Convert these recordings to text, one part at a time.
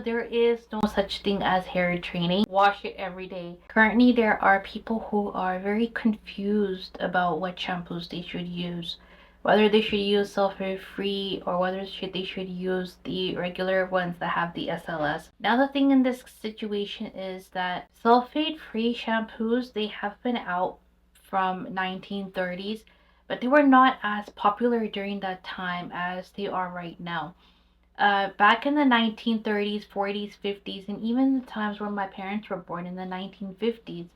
there is no such thing as hair training. Wash it every day. Currently, there are people who are very confused about what shampoos they should use. Whether they should use sulfate-free or whether they should use the regular ones that have the SLS. Now the thing in this situation is that sulfate-free shampoos, they have been out from 1930s, but they were not as popular during that time as they are right now. Back in the 1930s, 40s, 50s, and even the times when my parents were born in the 1950s,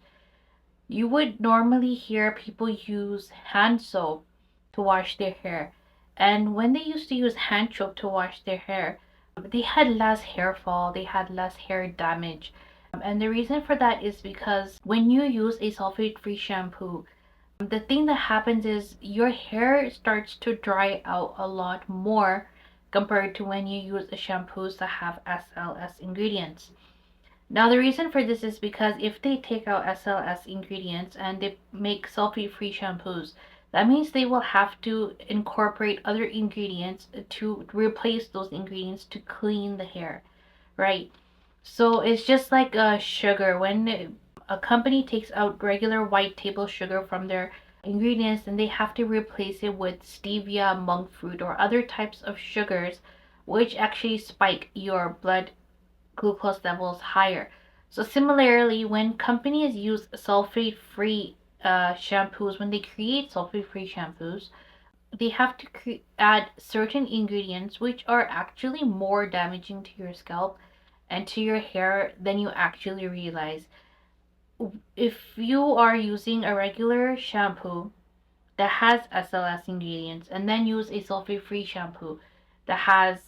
you would normally hear people use hand soap to wash their hair. And when they used to use hand soap to wash their hair, they had less hair fall, they had less hair damage. And the reason for that is because when you use a sulfate-free shampoo, the thing that happens is your hair starts to dry out a lot more compared to when you use shampoos that have SLS ingredients. Now the reason for this is because if they take out SLS ingredients and they make sulfate-free shampoos, that means they will have to incorporate other ingredients to replace those ingredients to clean the hair, right? So it's just like sugar. When a company takes out regular white table sugar from their ingredients, and they have to replace it with stevia, monk fruit, or other types of sugars, which actually spike your blood glucose levels higher. So similarly, when companies use sulfate-free shampoos, when they create sulfate-free shampoos, they have to add certain ingredients which are actually more damaging to your scalp and to your hair than you actually realize. If you are using a regular shampoo that has SLS ingredients and then use a sulfate-free shampoo that has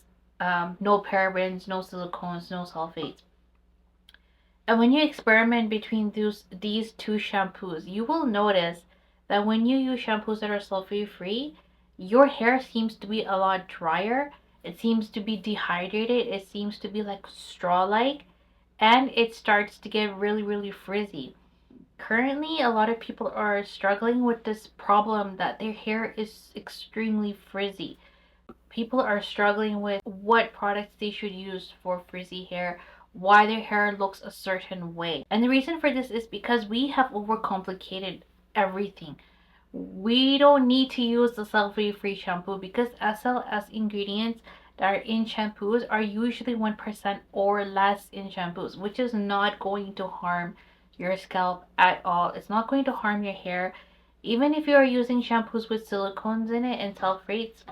no parabens, no silicones, no sulfates, and when you experiment between these two shampoos, you will notice that when you use shampoos that are sulfate-free, your hair seems to be a lot drier. It seems to be dehydrated. It seems to be like straw-like, and it starts to get really, really frizzy. Currently, a lot of people are struggling with this problem that their hair is extremely frizzy. People are struggling with what products they should use for frizzy hair, why their hair looks a certain way. And the reason for this is because we have overcomplicated everything. We don't need to use the sulfate-free shampoo because SLS ingredients that are in shampoos are usually 1% or less in shampoos, which is not going to harm your scalp at all. It's not going to harm your hair. Even if you are using shampoos with silicones in it and sulfates,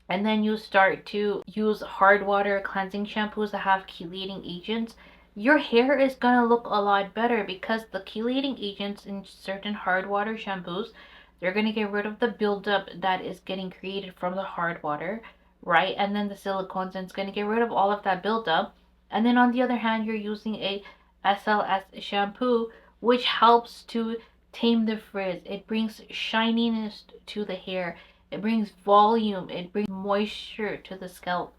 and then you start to use hard water cleansing shampoos that have chelating agents, your hair is gonna look a lot better because the chelating agents in certain hard water shampoos, they're gonna get rid of the buildup that is getting created from the hard water, right? And then the silicones, and it's gonna get rid of all of that buildup. And then on the other hand, you're using a SLS shampoo, which helps to tame the frizz. It brings shininess to the hair. It brings volume. It brings moisture to the scalp,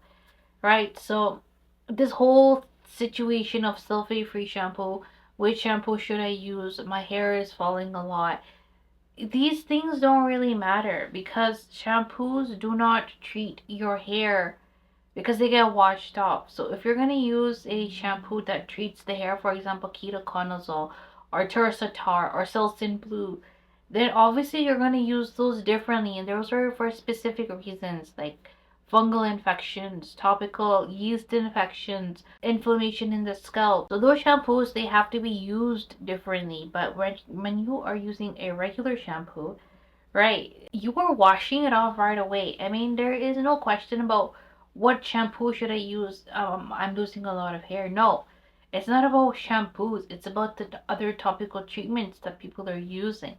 right? So this whole situation of sulfate-free shampoo, which shampoo should I use? My hair is falling a lot. These things don't really matter because shampoos do not treat your hair because they get washed off. So if you're going to use a shampoo that treats the hair, for example, ketoconazole or tersatar or Selsun Blue, then obviously you're going to use those differently, and those are for specific reasons like fungal infections, topical yeast infections, inflammation in the scalp. So those shampoos, they have to be used differently. But when you are using a regular shampoo, right, you are washing it off right away. I mean, there is no question about what shampoo should I use. I'm losing a lot of hair. No, it's not about shampoos. It's about the other topical treatments that people are using.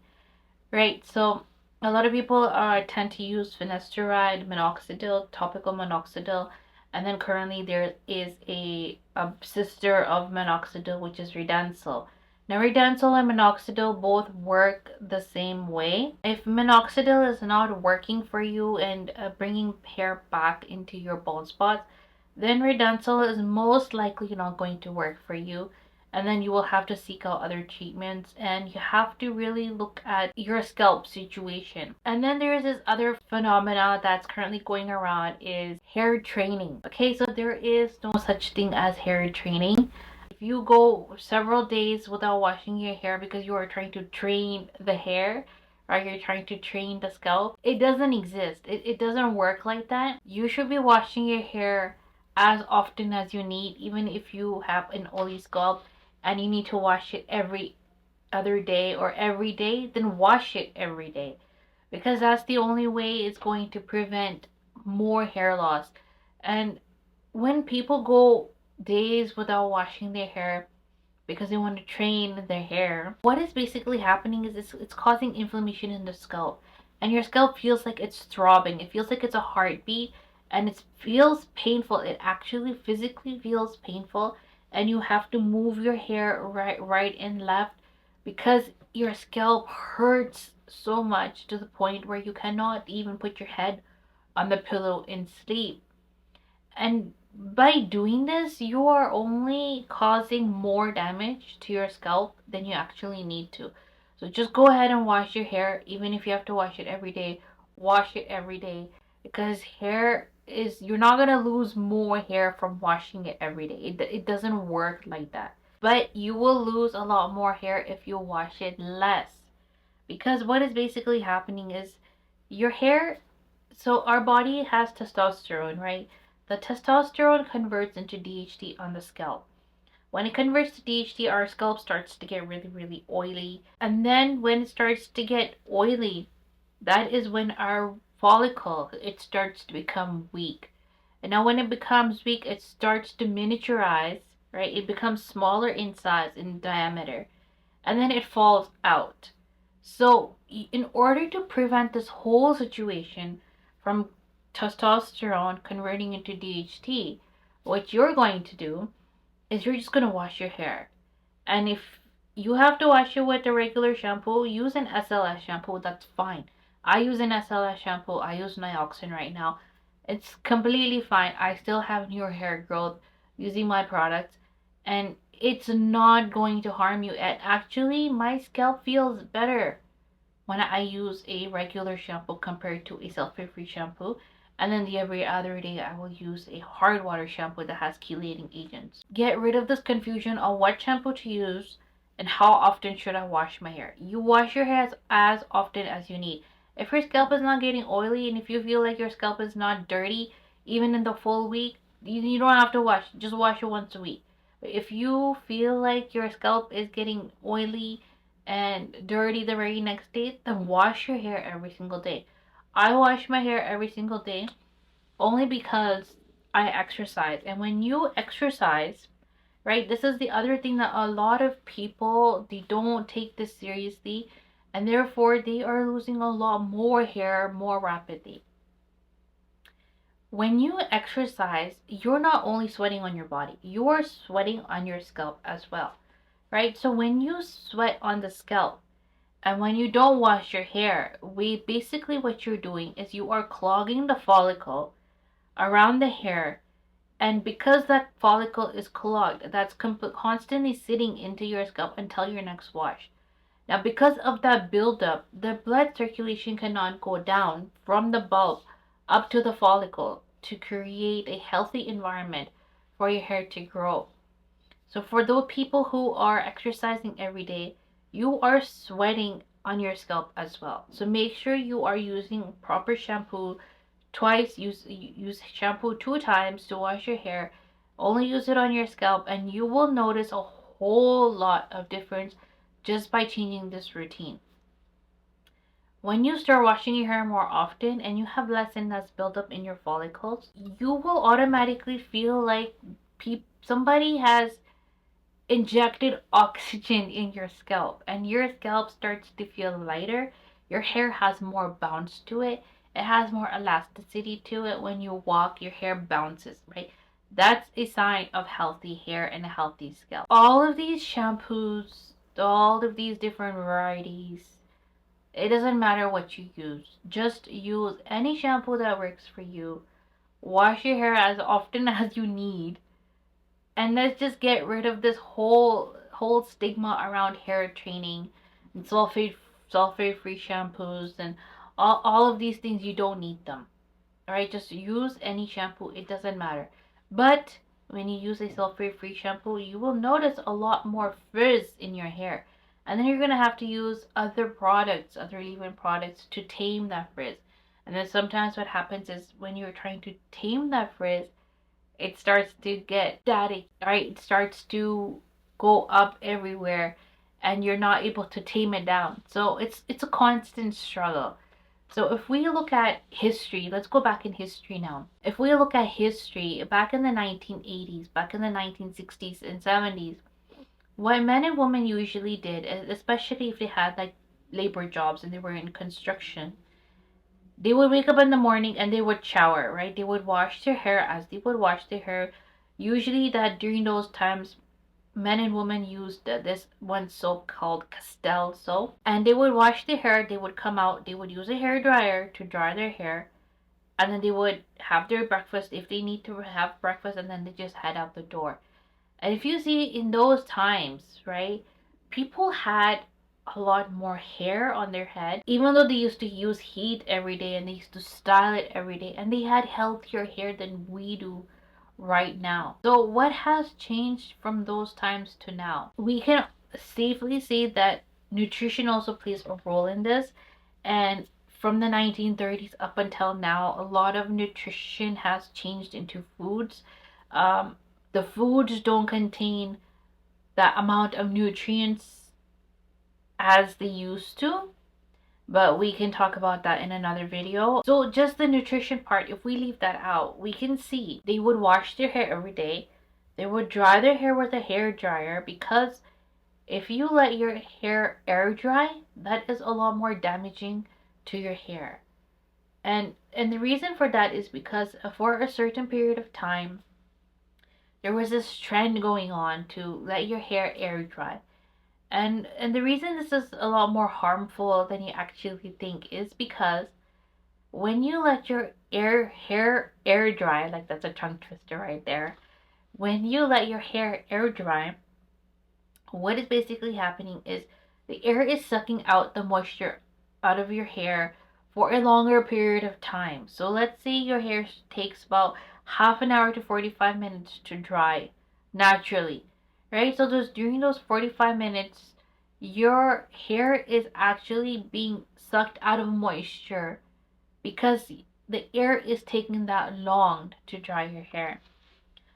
Right, so a lot of people tend to use finasteride, minoxidil, topical minoxidil, and then currently there is a sister of minoxidil, which is Redensil. Now, Redensil and minoxidil both work the same way. If minoxidil is not working for you and bringing hair back into your bald spots, then Redensil is most likely not going to work for you. and then you will have to seek out other treatments, and you have to really look at your scalp situation. And then there is this other phenomena that's currently going around, is hair training. Okay, so there is no such thing as hair training. If you go several days without washing your hair because you are trying to train the hair, or you're trying to train the scalp, it doesn't exist. It doesn't work like that. You should be washing your hair as often as you need. Even if you have an oily scalp and you need to wash it every other day or every day, then wash it every day, because that's the only way it's going to prevent more hair loss. And when people go days without washing their hair because they want to train their hair, what is basically happening is it's causing inflammation in the scalp. And your scalp feels like it's throbbing. It feels like it's a heartbeat, and it feels painful. It actually physically feels painful, and you have to move your hair right and left because your scalp hurts so much to the point where you cannot even put your head on the pillow and sleep. And by doing this, you are only causing more damage to your scalp than you actually need to. So just go ahead and wash your hair, even if you have to wash it every day. Wash it every day, because hair is, you're not gonna lose more hair from washing it every day. It doesn't work like that. But you will lose a lot more hair if you wash it less. Because what is basically happening is your hair, so our body has testosterone, right? The testosterone converts into DHT on the scalp. When it converts to DHT, our scalp starts to get really, really oily. And then when it starts to get oily, that is when our follicle, it starts to become weak. And now when it becomes weak, it starts to miniaturize, right? It becomes smaller in size, in diameter, and then it falls out. So, in order to prevent this whole situation from testosterone converting into DHT, what you're going to do is you're just going to wash your hair. And if you have to wash it with a regular shampoo, use an SLS shampoo, that's fine. I use an SLS shampoo. I use Nioxin right now. It's completely fine. I still have new hair growth using my products, and it's not going to harm you. And actually, my scalp feels better when I use a regular shampoo compared to a sulfate-free shampoo. And then the every other day I will use a hard water shampoo that has chelating agents. Get rid of this confusion on what shampoo to use and how often should I wash my hair. You wash your hair as often as you need. If your scalp is not getting oily, and if you feel like your scalp is not dirty, even in the full week, you don't have to wash. Just wash it once a week. But if you feel like your scalp is getting oily and dirty the very next day, then wash your hair every single day. I wash my hair every single day only because I exercise. And when you exercise, right, this is the other thing that a lot of people, they don't take this seriously, and therefore they are losing a lot more hair more rapidly. When you exercise, you're not only sweating on your body, you're sweating on your scalp as well, right? So when you sweat on the scalp, and when you don't wash your hair, basically what you're doing is you are clogging the follicle around the hair. And because that follicle is clogged, that's constantly sitting into your scalp until your next wash. Now, because of that buildup, the blood circulation cannot go down from the bulb up to the follicle to create a healthy environment for your hair to grow. So for those people who are exercising every day, you are sweating on your scalp as well. So make sure you are using proper shampoo twice. Use shampoo 2 times to wash your hair. Only use it on your scalp, and you will notice a whole lot of difference just by changing this routine. When you start washing your hair more often and you have less and less buildup in your follicles, you will automatically feel like somebody has injected oxygen in your scalp, and your scalp starts to feel lighter. Your hair has more bounce to it. It has more elasticity to it. When you walk, your hair bounces, right? That's a sign of healthy hair and a healthy scalp. All of these shampoos, all of these different varieties, it doesn't matter what you use. Just use any shampoo that works for you. Wash your hair as often as you need, and let's just get rid of this whole whole stigma around hair training and sulfate-free shampoos and all of these things. You don't need them. All right, just use any shampoo. It doesn't matter. But when you use a sulfate-free shampoo, you will notice a lot more frizz in your hair. And then you're going to have to use other products, other leave-in products to tame that frizz. And then sometimes what happens is when you're trying to tame that frizz, it starts to get static, right? It starts to go up everywhere and you're not able to tame it down. So it's a constant struggle. So if we look at history, let's go back in history now. If we look at history, back in the 1980s, back in the 1960s and 70s, what men and women usually did, especially if they had like labor jobs and they were in construction, they would wake up in the morning and they would shower, right? They would wash their hair. As they would wash their hair, usually that during those times, men and women used this one soap called Castile soap, and they would wash their hair. They would come out, they would use a hair dryer to dry their hair, and then they would have their breakfast if they need to have breakfast, and then they just head out the door. And if you see in those times, right, people had a lot more hair on their head, even though they used to use heat every day and they used to style it every day, and they had healthier hair than we do right now. So what has changed from those times to now? We can safely say that nutrition also plays a role in this. And from the 1930s up until now, a lot of nutrition has changed into foods. The foods don't contain that amount of nutrients as they used to, but we can talk about that in another video. So just the nutrition part, if we leave that out, we can see they would wash their hair every day. They would dry their hair with a hair dryer, because if you let your hair air dry, that is a lot more damaging to your hair. And the reason for that is because for a certain period of time, there was this trend going on to let your hair air dry. And the reason this is a lot more harmful than you actually think is because when you let your hair air dry, like that's a tongue twister right there. When you let your hair air dry, what is basically happening is the air is sucking out the moisture out of your hair for a longer period of time. So let's say your hair takes about half an hour to 45 minutes to dry naturally, right? So during those 45 minutes, your hair is actually being sucked out of moisture because the air is taking that long to dry your hair.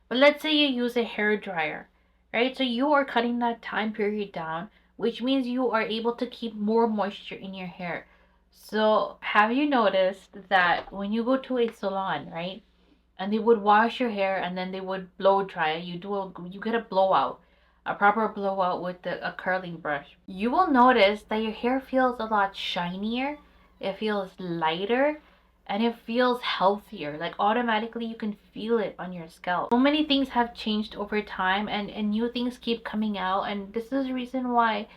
But let's say you use a hair dryer, right? So you are cutting that time period down, which means you are able to keep more moisture in your hair. So have you noticed that when you go to a salon, right, and they would wash your hair and then they would blow dry, you get a blowout, a proper blowout with a curling brush. You will notice that your hair feels a lot shinier, it feels lighter, and it feels healthier. Like automatically you can feel it on your scalp. So many things have changed over time, and new things keep coming out, and this is the reason why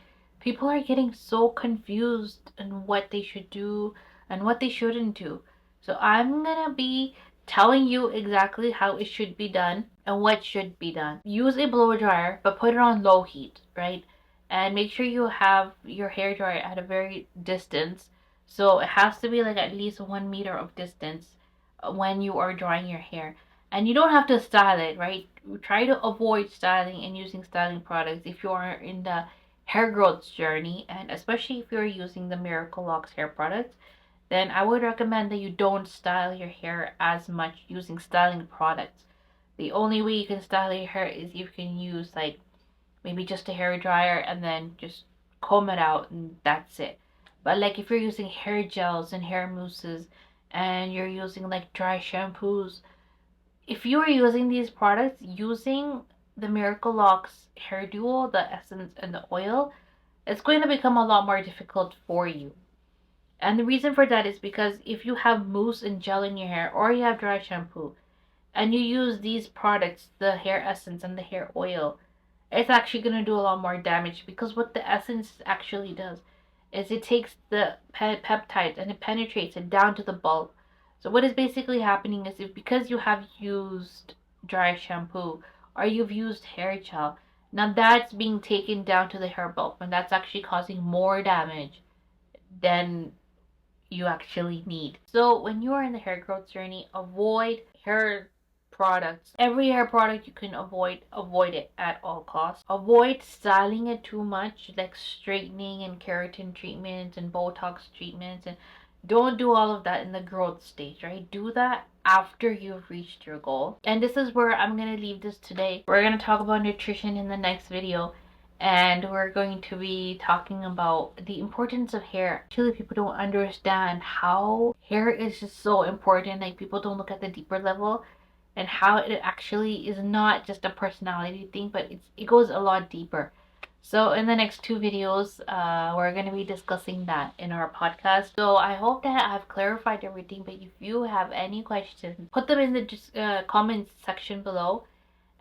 people are getting so confused on what they should do and what they shouldn't do. So I'm gonna be telling you exactly how it should be done and what should be done. Use a blow dryer, but put it on low heat, right? And make sure you have your hair dryer at a very distance. So it has to be like at least 1 meter of distance when you are drying your hair. And you don't have to style it, right? Try to avoid styling and using styling products if you are in the hair growth journey, and especially if you're using the Miracle Locks hair products, then I would recommend that you don't style your hair as much using styling products. The only way you can style your hair is you can use like maybe just a hair dryer and then just comb it out and that's it. But like if you're using hair gels and hair mousses and you're using like dry shampoos, if you are using these products using the Miracle Locks hair duo, the essence and the oil, it's going to become a lot more difficult for you. And the reason for that is because if you have mousse and gel in your hair or you have dry shampoo and you use these products, the hair essence and the hair oil, it's actually going to do a lot more damage, because what the essence actually does is it takes the peptides and it penetrates it down to the bulb. So what is basically happening is, if because you have used dry shampoo or you've used hair gel Now that's being taken down to the hair bulk, and that's actually causing more damage than you actually need. So when you are in the hair growth journey, avoid hair products. Every hair product you can avoid it at all costs. Avoid styling it too much, like straightening and keratin treatments and Botox treatments, and don't do all of that in the growth stage, right? Do that after you've reached your goal. And this is where I'm gonna leave this today. We're gonna talk about nutrition in the next video, and we're going to be talking about the importance of hair. Actually, people don't understand how hair is just so important. Like, people don't look at the deeper level and how it actually is not just a personality thing, but it goes a lot deeper. So in the next two videos, we're going to be discussing that in our podcast. So I hope that I've clarified everything, but if you have any questions, put them in the comments section below,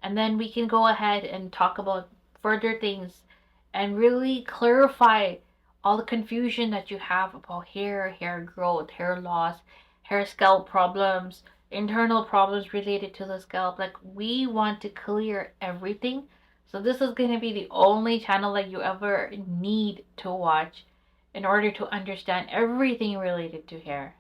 and then we can go ahead and talk about further things and really clarify all the confusion that you have about hair, hair growth, hair loss, hair scalp problems, internal problems related to the scalp. Like, we want to clear everything. So this is going to be the only channel that you ever need to watch in order to understand everything related to hair.